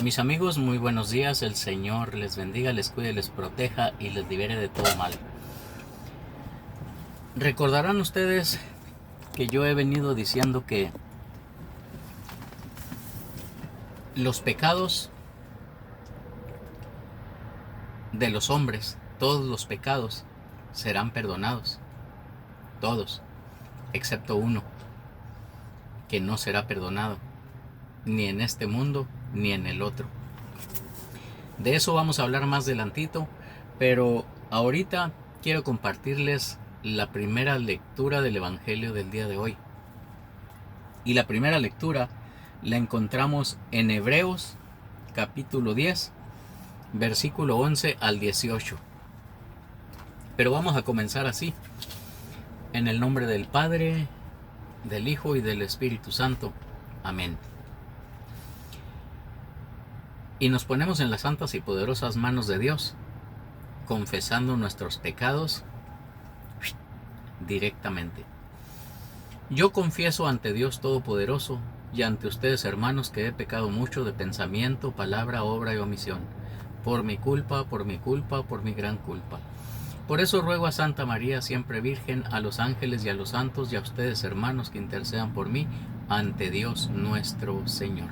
Mis amigos, muy buenos días. El Señor les bendiga, les cuide, les proteja y les libere de todo mal. Recordarán ustedes que yo he venido diciendo que los pecados de los hombres, todos los pecados, serán perdonados. Todos, excepto uno, que no será perdonado, ni en este mundo, ni en el otro. De eso vamos a hablar más adelantito, pero ahorita quiero compartirles la primera lectura del Evangelio del día de hoy. Y la primera lectura la encontramos en Hebreos capítulo 10, versículo 11 al 18. Pero vamos a comenzar así. En el nombre del Padre, del Hijo y del Espíritu Santo. Amén. Y nos ponemos en las santas y poderosas manos de Dios, confesando nuestros pecados directamente. Yo confieso ante Dios Todopoderoso y ante ustedes, hermanos, que he pecado mucho de pensamiento, palabra, obra y omisión, por mi culpa, por mi gran culpa. Por eso ruego a Santa María, siempre Virgen, a los ángeles y a los santos y a ustedes, hermanos, que intercedan por mí ante Dios nuestro Señor.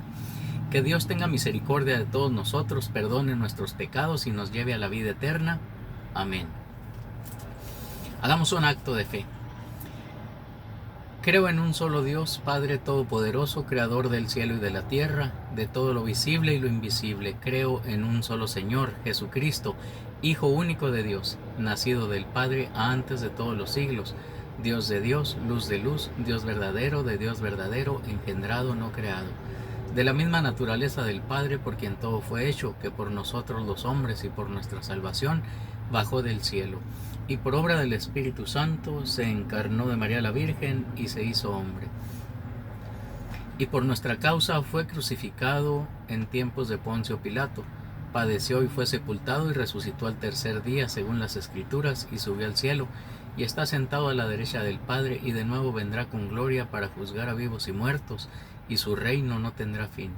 Que Dios tenga misericordia de todos nosotros, perdone nuestros pecados y nos lleve a la vida eterna. Amén. Hagamos un acto de fe. Creo en un solo Dios, Padre Todopoderoso, Creador del cielo y de la tierra, de todo lo visible y lo invisible. Creo en un solo Señor, Jesucristo, Hijo único de Dios, nacido del Padre antes de todos los siglos, Dios de Dios, luz de luz, Dios verdadero de Dios verdadero, engendrado, no creado. De la misma naturaleza del Padre, por quien todo fue hecho, que por nosotros los hombres y por nuestra salvación bajó del cielo, y por obra del Espíritu Santo se encarnó de María la Virgen y se hizo hombre. Y por nuestra causa fue crucificado en tiempos de Poncio Pilato, padeció y fue sepultado y resucitó al tercer día según las Escrituras y subió al cielo, y está sentado a la derecha del Padre, y de nuevo vendrá con gloria para juzgar a vivos y muertos, y su reino no tendrá fin.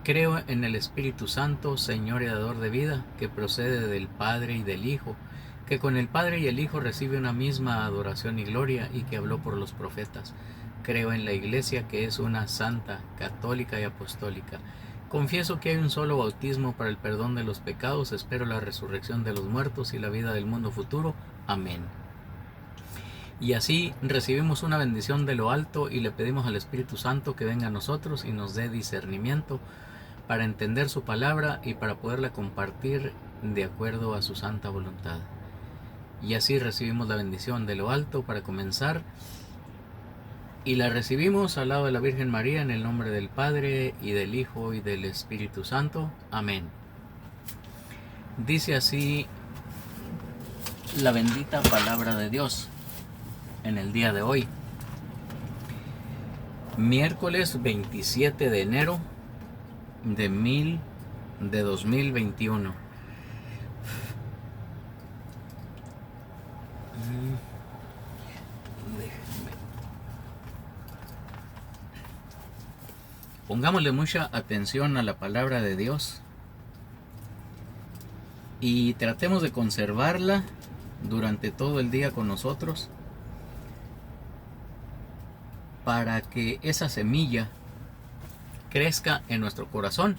Creo en el Espíritu Santo, Señor y dador de vida, que procede del Padre y del Hijo, que con el Padre y el Hijo recibe una misma adoración y gloria, y que habló por los profetas. Creo en la Iglesia, que es una santa, católica y apostólica. Confieso que hay un solo bautismo para el perdón de los pecados. Espero la resurrección de los muertos y la vida del mundo futuro. Amén. Y así recibimos una bendición de lo alto y le pedimos al Espíritu Santo que venga a nosotros y nos dé discernimiento para entender su palabra y para poderla compartir de acuerdo a su santa voluntad. Y así recibimos la bendición de lo alto para comenzar, y la recibimos al lado de la Virgen María, en el nombre del Padre y del Hijo y del Espíritu Santo. Amén. Dice así la bendita palabra de Dios en el día de hoy, miércoles 27 de enero de 2021. Pongámosle mucha atención a la palabra de Dios y tratemos de conservarla durante todo el día con nosotros, para que esa semilla crezca en nuestro corazón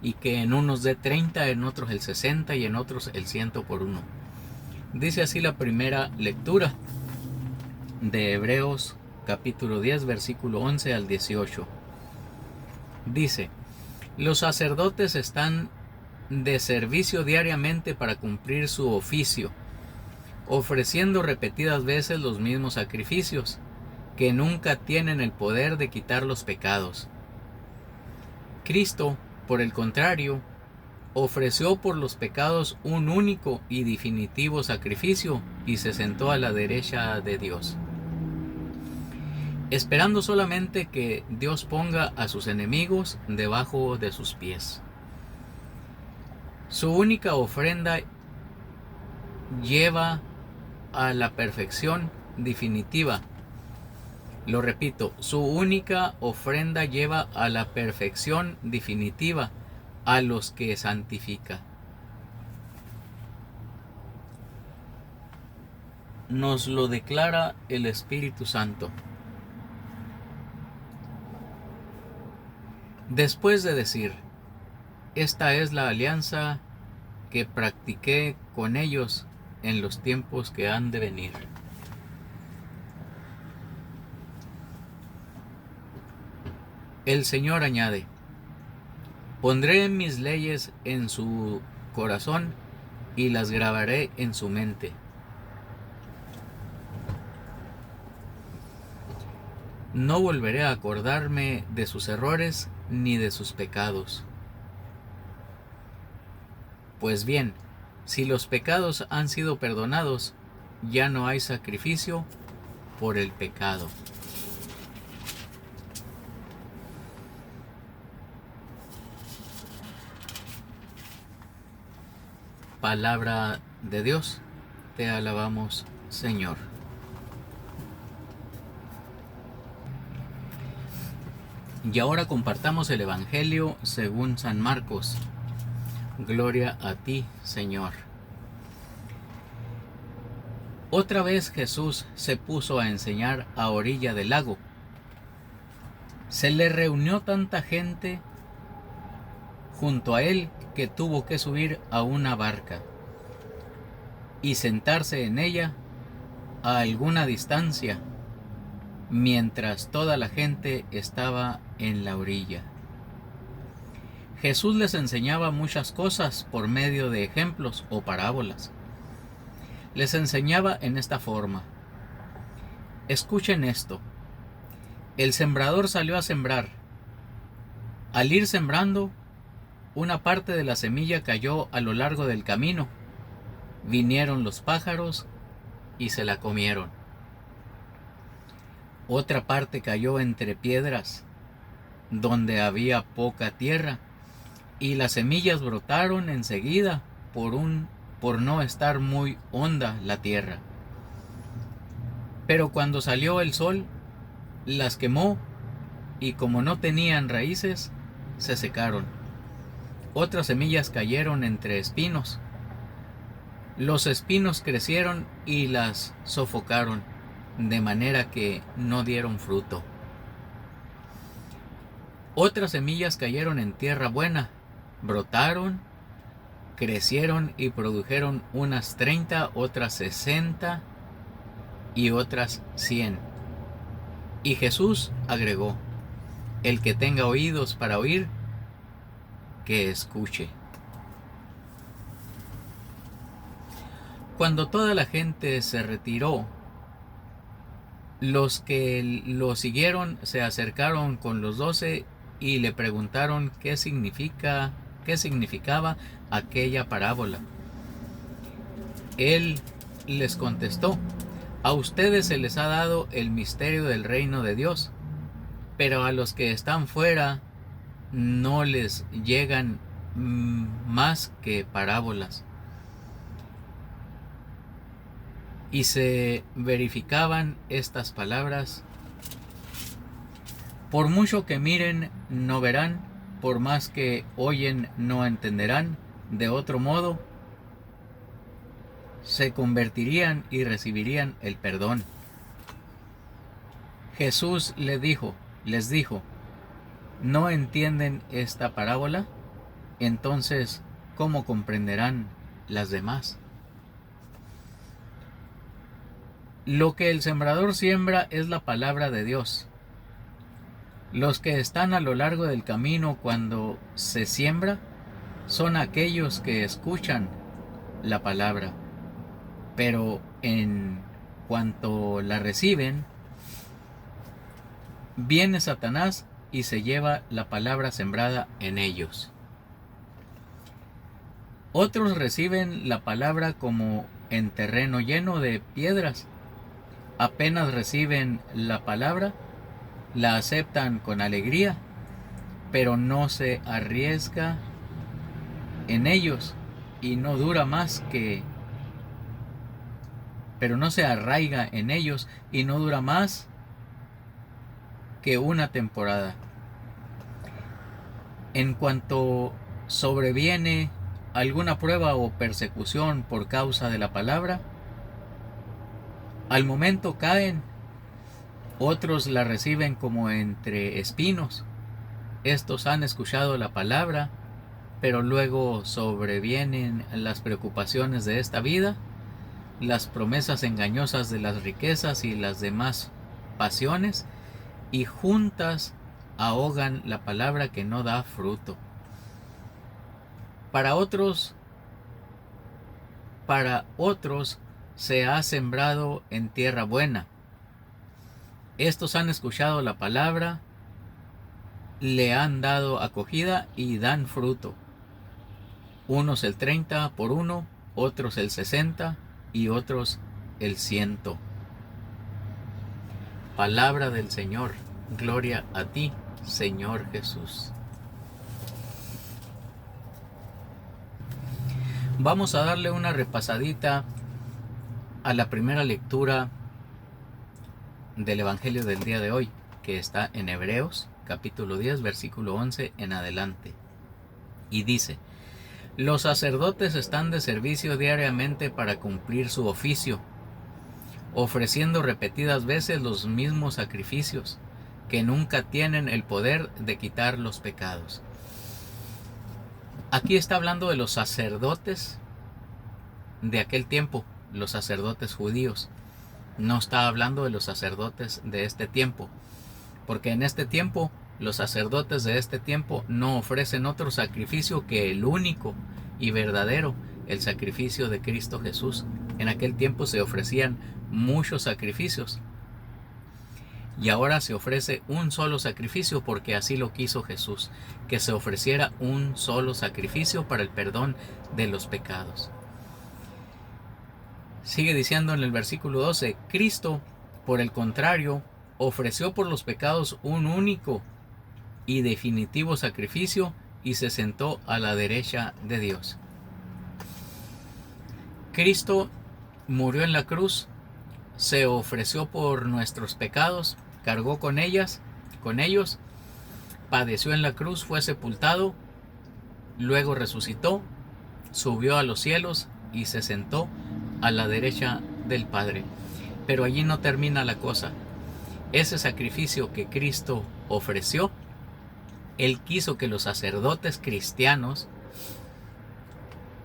y que en unos dé 30, en otros el 60 y en otros el 100 por uno. Dice así la primera lectura de Hebreos capítulo 10, versículo 11 al 18. Dice: los sacerdotes están de servicio diariamente para cumplir su oficio, ofreciendo repetidas veces los mismos sacrificios, que nunca tienen el poder de quitar los pecados. Cristo, por el contrario, ofreció por los pecados un único y definitivo sacrificio y se sentó a la derecha de Dios, esperando solamente que Dios ponga a sus enemigos debajo de sus pies. Su única ofrenda lleva a la perfección definitiva. Lo repito, su única ofrenda lleva a la perfección definitiva a los que santifica. Nos lo declara el Espíritu Santo. Después de decir, esta es la alianza que practiqué con ellos en los tiempos que han de venir. El Señor añade, pondré mis leyes en su corazón y las grabaré en su mente. No volveré a acordarme de sus errores ni de sus pecados. Pues bien, si los pecados han sido perdonados, ya no hay sacrificio por el pecado. Palabra de Dios, te alabamos, Señor. Y ahora compartamos el Evangelio según San Marcos. Gloria a ti, Señor. Otra vez Jesús se puso a enseñar a orilla del lago. Se le reunió tanta gente junto a él que tuvo que subir a una barca y sentarse en ella a alguna distancia, mientras toda la gente estaba en la orilla. Jesús les enseñaba muchas cosas por medio de ejemplos o parábolas. Les enseñaba en esta forma. Escuchen esto. El sembrador salió a sembrar. Al ir sembrando, una parte de la semilla cayó a lo largo del camino. Vinieron los pájaros y se la comieron. Otra parte cayó entre piedras, donde había poca tierra, y las semillas brotaron enseguida por no estar muy honda la tierra. Pero cuando salió el sol, las quemó, y como no tenían raíces, se secaron. Otras semillas cayeron entre espinos. Los espinos crecieron y las sofocaron, de manera que no dieron fruto. Otras semillas cayeron en tierra buena, brotaron, crecieron y produjeron unas 30, otras 60 y otras 100. Y Jesús agregó, el que tenga oídos para oír, que escuche. Cuando toda la gente se retiró, los que lo siguieron se acercaron con los 12 y le preguntaron qué significaba aquella parábola. Él les contestó, a ustedes se les ha dado el misterio del reino de Dios, pero a los que están fuera no les llegan más que parábolas. Y se verificaban estas palabras: por mucho que miren, no verán; por más que oyen, no entenderán; de otro modo, se convertirían y recibirían el perdón. Jesús les dijo, ¿no entienden esta parábola? Entonces, ¿cómo comprenderán las demás? Lo que el sembrador siembra es la palabra de Dios. Los que están a lo largo del camino cuando se siembra son aquellos que escuchan la palabra, pero en cuanto la reciben, viene Satanás y se lleva la palabra sembrada en ellos. Otros reciben la palabra como en terreno lleno de piedras. Apenas reciben la palabra, la aceptan con alegría, pero no se arriesga en ellos y no dura más que, pero no se arraiga en ellos y no dura más que una temporada. En cuanto sobreviene alguna prueba o persecución por causa de la palabra, al momento caen, otros la reciben como entre espinos. Estos han escuchado la palabra, pero luego sobrevienen las preocupaciones de esta vida, las promesas engañosas de las riquezas y las demás pasiones, y juntas ahogan la palabra que no da fruto. Para otros se ha sembrado en tierra buena. Estos han escuchado la palabra, le han dado acogida y dan fruto. Unos el 30 por uno, otros el 60 y otros el 100. Palabra del Señor. Gloria a ti, Señor Jesús. Vamos a darle una repasadita a la primera lectura del Evangelio del día de hoy, que está en Hebreos, capítulo 10, versículo 11 en adelante. Y dice: los sacerdotes están de servicio diariamente para cumplir su oficio, ofreciendo repetidas veces los mismos sacrificios, que nunca tienen el poder de quitar los pecados. Aquí está hablando de los sacerdotes de aquel tiempo, los sacerdotes judíos. No está hablando de los sacerdotes de este tiempo, porque en este tiempo los sacerdotes de este tiempo no ofrecen otro sacrificio que el único y verdadero, el sacrificio de Cristo Jesús. En aquel tiempo se ofrecían muchos sacrificios, y ahora se ofrece un solo sacrificio, porque así lo quiso Jesús, que se ofreciera un solo sacrificio para el perdón de los pecados. Sigue diciendo en el versículo 12: Cristo, por el contrario, ofreció por los pecados un único y definitivo sacrificio y se sentó a la derecha de Dios. Cristo murió en la cruz, se ofreció por nuestros pecados, cargó con ellos, padeció en la cruz, fue sepultado, luego resucitó, subió a los cielos y se sentó a la derecha del Padre. Pero allí no termina la cosa. Ese sacrificio que Cristo ofreció, Él quiso que los sacerdotes cristianos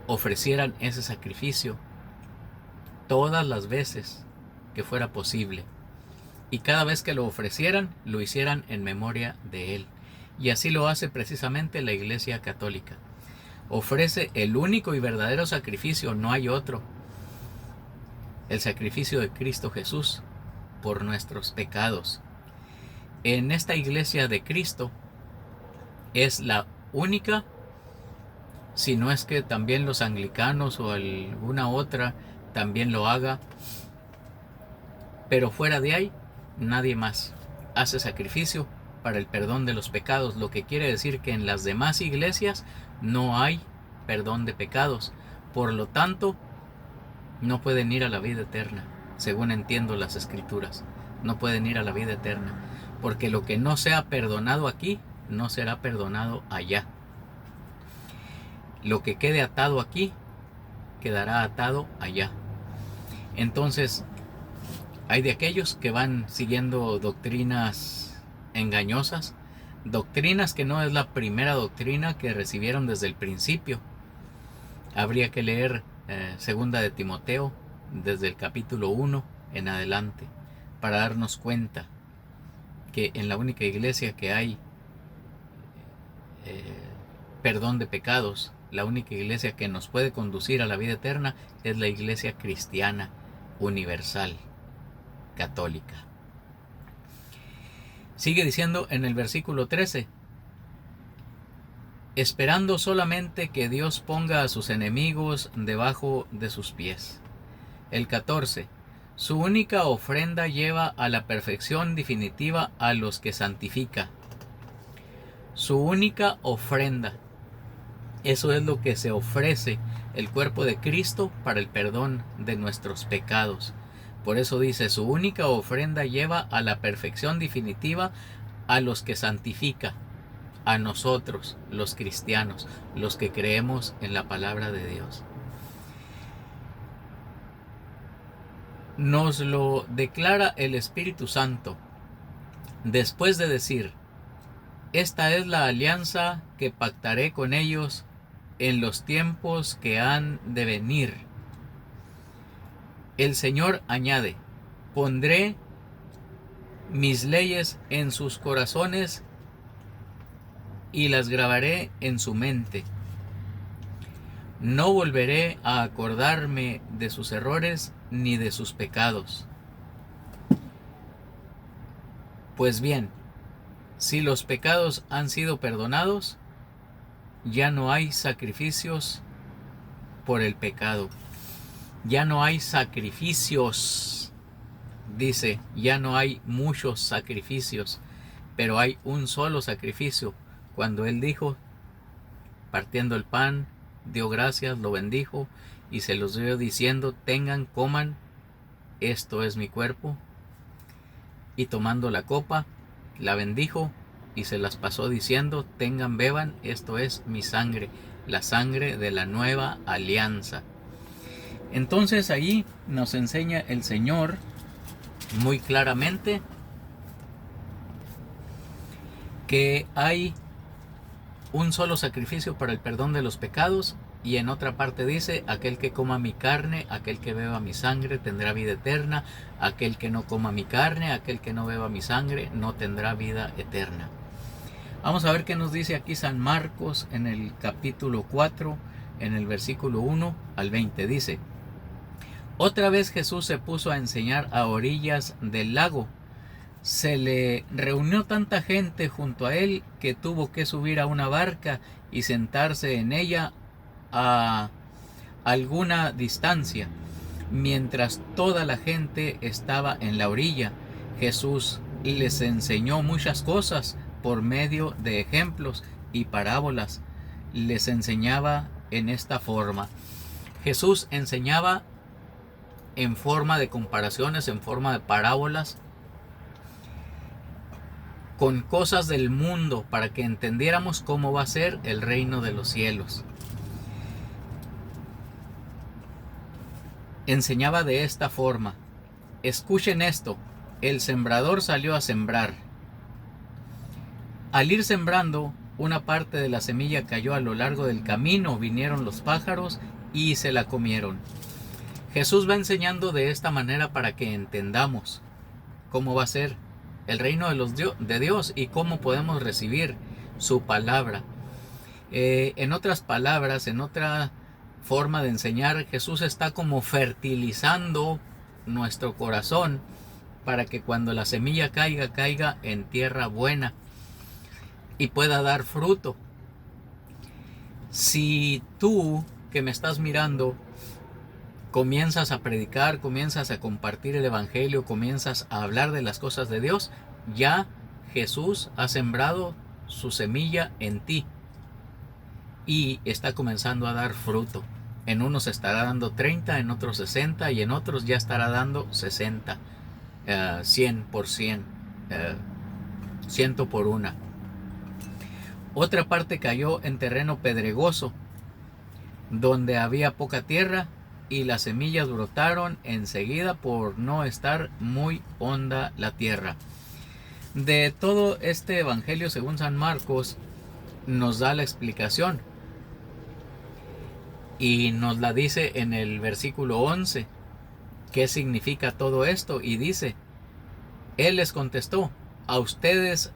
ofrecieran ese sacrificio todas las veces que fuera posible. Y cada vez que lo ofrecieran, lo hicieran en memoria de Él. Y así lo hace precisamente la Iglesia Católica. Ofrece el único y verdadero sacrificio, no hay otro. El sacrificio de Cristo Jesús por nuestros pecados. En esta Iglesia de Cristo es la única, si no es que también los anglicanos o alguna otra también lo haga, pero fuera de ahí nadie más hace sacrificio para el perdón de los pecados, lo que quiere decir que en las demás iglesias no hay perdón de pecados, por lo tanto no pueden ir a la vida eterna. Según entiendo las escrituras, no pueden ir a la vida eterna, porque lo que no sea perdonado aquí no será perdonado allá. Lo que quede atado aquí quedará atado allá. Entonces hay de aquellos que van siguiendo doctrinas engañosas, doctrinas que no es la primera doctrina que recibieron desde el principio. Habría que leer segunda de Timoteo desde el capítulo 1 en adelante para darnos cuenta que en la única iglesia que hay perdón de pecados, la única iglesia que nos puede conducir a la vida eterna es la iglesia cristiana universal católica. Sigue diciendo en el versículo 13: esperando solamente que Dios ponga a sus enemigos debajo de sus pies. El 14: su única ofrenda lleva a la perfección definitiva a los que santifica. Su única ofrenda, eso es lo que se ofrece el cuerpo de Cristo para el perdón de nuestros pecados. Por eso dice: su única ofrenda lleva a la perfección definitiva a los que santifica. a nosotros, los cristianos, los que creemos en la palabra de Dios. Nos lo declara el Espíritu Santo después de decir: esta es la alianza que pactaré con ellos en los tiempos que han de venir. El Señor añade: pondré mis leyes en sus corazones y las grabaré en su mente. No volveré a acordarme de sus errores ni de sus pecados. Pues bien, si los pecados han sido perdonados, ya no hay sacrificios por el pecado. Ya no hay sacrificios. Dice, ya no hay muchos sacrificios, pero hay un solo sacrificio. Cuando Él dijo, partiendo el pan, dio gracias, lo bendijo y se los dio diciendo: tengan, coman, esto es mi cuerpo. Y tomando la copa, la bendijo y se las pasó diciendo: tengan, beban, esto es mi sangre, la sangre de la nueva alianza. Entonces ahí nos enseña el Señor muy claramente que hay un solo sacrificio para el perdón de los pecados, y en otra parte dice: aquel que coma mi carne, aquel que beba mi sangre tendrá vida eterna, aquel que no coma mi carne, aquel que no beba mi sangre no tendrá vida eterna. Vamos a ver qué nos dice aquí San Marcos en el capítulo 4, en el versículo 1 al 20. Dice: otra vez Jesús se puso a enseñar a orillas del lago. Se le reunió tanta gente junto a él que tuvo que subir a una barca y sentarse en ella a alguna distancia. Mientras toda la gente estaba en la orilla, Jesús les enseñó muchas cosas por medio de ejemplos y parábolas. Les enseñaba en esta forma. Jesús enseñaba en forma de comparaciones, en forma de parábolas, con cosas del mundo, para que entendiéramos cómo va a ser el reino de los cielos. Enseñaba de esta forma: escuchen esto, el sembrador salió a sembrar. Al ir sembrando, una parte de la semilla cayó a lo largo del camino, vinieron los pájaros y se la comieron. Jesús va enseñando de esta manera para que entendamos cómo va a ser el reino de Dios y cómo podemos recibir su palabra. En otras palabras, en otra forma de enseñar, Jesús está como fertilizando nuestro corazón para que cuando la semilla caiga en tierra buena y pueda dar fruto. Si tú que me estás mirando comienzas a predicar, comienzas a compartir el evangelio, comienzas a hablar de las cosas de Dios, ya Jesús ha sembrado su semilla en ti y está comenzando a dar fruto. En unos estará dando 30, en otros 60 y en otros ya estará dando 60, 100%, 100 por una. Otra parte cayó en terreno pedregoso, donde había poca tierra, y las semillas brotaron enseguida por no estar muy honda la tierra. De todo este evangelio según San Marcos nos da la explicación y nos la dice en el versículo 11. ¿Qué significa todo esto? Y dice: Él les contestó: a ustedes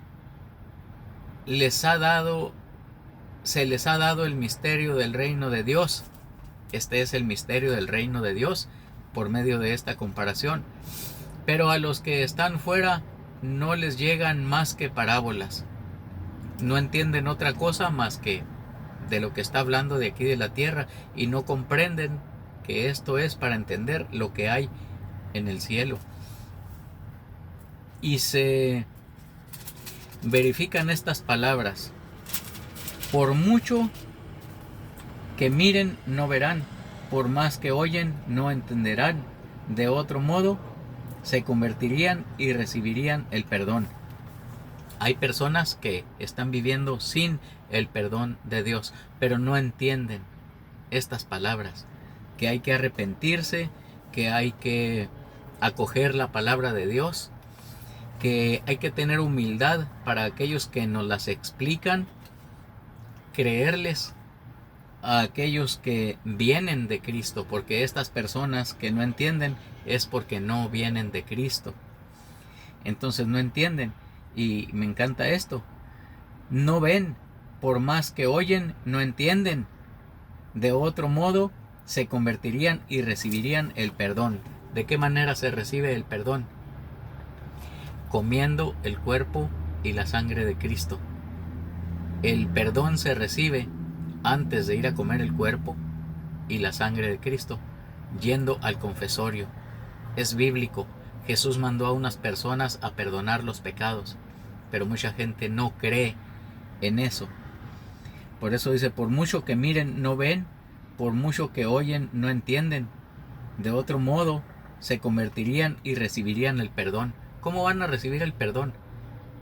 se les ha dado el misterio del reino de Dios. Este es el misterio del reino de Dios por medio de esta comparación. Pero a los que están fuera no les llegan más que parábolas. No entienden otra cosa más que de lo que está hablando de aquí de la tierra y no comprenden que esto es para entender lo que hay en el cielo. Y se verifican estas palabras: por mucho que miren no verán, por más que oyen no entenderán, de otro modo se convertirían y recibirían el perdón. Hay personas que están viviendo sin el perdón de Dios, pero no entienden estas palabras, que hay que arrepentirse, que hay que acoger la palabra de Dios, que hay que tener humildad para aquellos que nos las explican, creerles a aquellos que vienen de Cristo, porque estas personas que no entienden es porque no vienen de Cristo. Entonces no entienden, y me encanta esto, no ven, por más que oyen, no entienden. De otro modo, se convertirían y recibirían el perdón. ¿De qué manera se recibe el perdón? Comiendo el cuerpo y la sangre de Cristo. El perdón se recibe antes de ir a comer el cuerpo y la sangre de Cristo, yendo al confesorio. Es bíblico. Jesús mandó a unas personas a perdonar los pecados, pero mucha gente no cree en eso. Por eso dice, por mucho que miren, no ven, por mucho que oyen, no entienden. De otro modo, se convertirían y recibirían el perdón. ¿Cómo van a recibir el perdón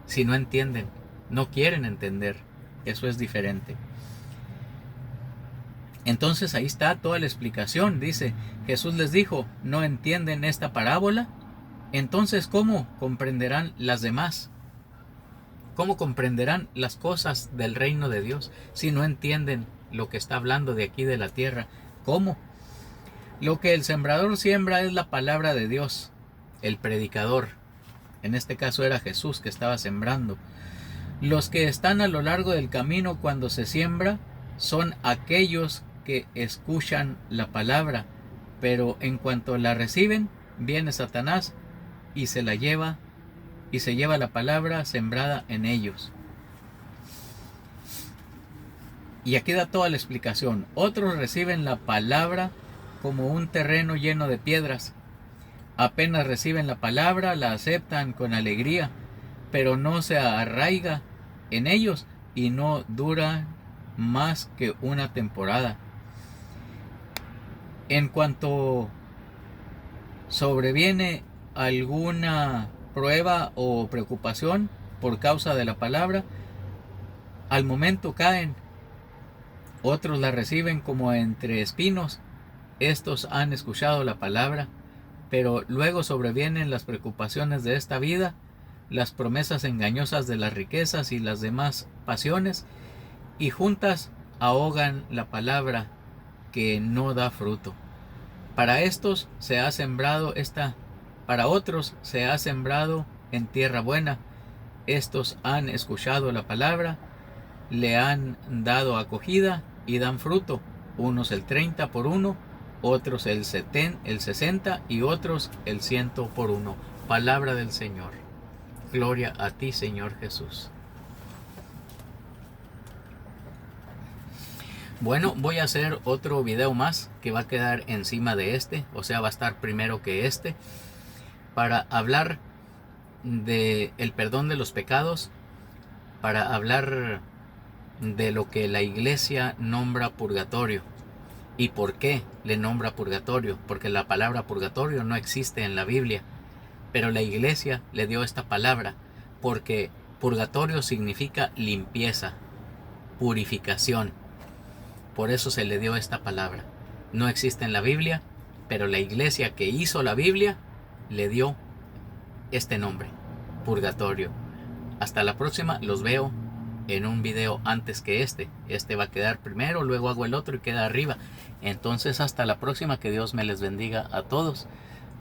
si no entienden? No quieren entender. Eso es diferente. Entonces ahí está toda la explicación. Dice, Jesús les dijo, ¿no entienden esta parábola? Entonces, ¿cómo comprenderán las demás? ¿Cómo comprenderán las cosas del reino de Dios si no entienden lo que está hablando de aquí de la tierra? ¿Cómo? Lo que el sembrador siembra es la palabra de Dios, el predicador. En este caso era Jesús que estaba sembrando. Los que están a lo largo del camino cuando se siembra son aquellos que escuchan la palabra, pero en cuanto la reciben, viene Satanás y se la lleva, y se lleva la palabra sembrada en ellos. Y aquí da toda la explicación. Otros reciben la palabra como un terreno lleno de piedras. Apenas reciben la palabra, la aceptan con alegría, pero no se arraiga en ellos y no dura más que una temporada. En cuanto sobreviene alguna prueba o preocupación por causa de la palabra, al momento caen. Otros la reciben como entre espinos. Estos han escuchado la palabra, pero luego sobrevienen las preocupaciones de esta vida, las promesas engañosas de las riquezas y las demás pasiones, y juntas ahogan la palabra que no da fruto. Para estos se ha sembrado para otros se ha sembrado en tierra buena. Estos han escuchado la palabra, le han dado acogida y dan fruto, unos el 30 por uno, otros el 60 y otros el 100 por uno. Palabra del Señor. Gloria a ti, Señor Jesús. Bueno, voy a hacer otro video más que va a quedar encima de este, o sea, va a estar primero que este, para hablar de el perdón de los pecados, para hablar de lo que la iglesia nombra purgatorio. ¿Y por qué le nombra purgatorio? Porque la palabra purgatorio no existe en la Biblia, pero la iglesia le dio esta palabra porque purgatorio significa limpieza, purificación. Por eso se le dio esta palabra. No existe en la Biblia, pero la iglesia que hizo la Biblia le dio este nombre, purgatorio. Hasta la próxima, los veo en un video antes que este. Este va a quedar primero, luego hago el otro y queda arriba. Entonces hasta la próxima, que Dios me les bendiga a todos.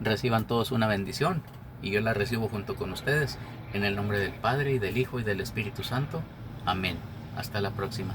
Reciban todos una bendición y yo la recibo junto con ustedes. En el nombre del Padre y del Hijo y del Espíritu Santo. Amén. Hasta la próxima.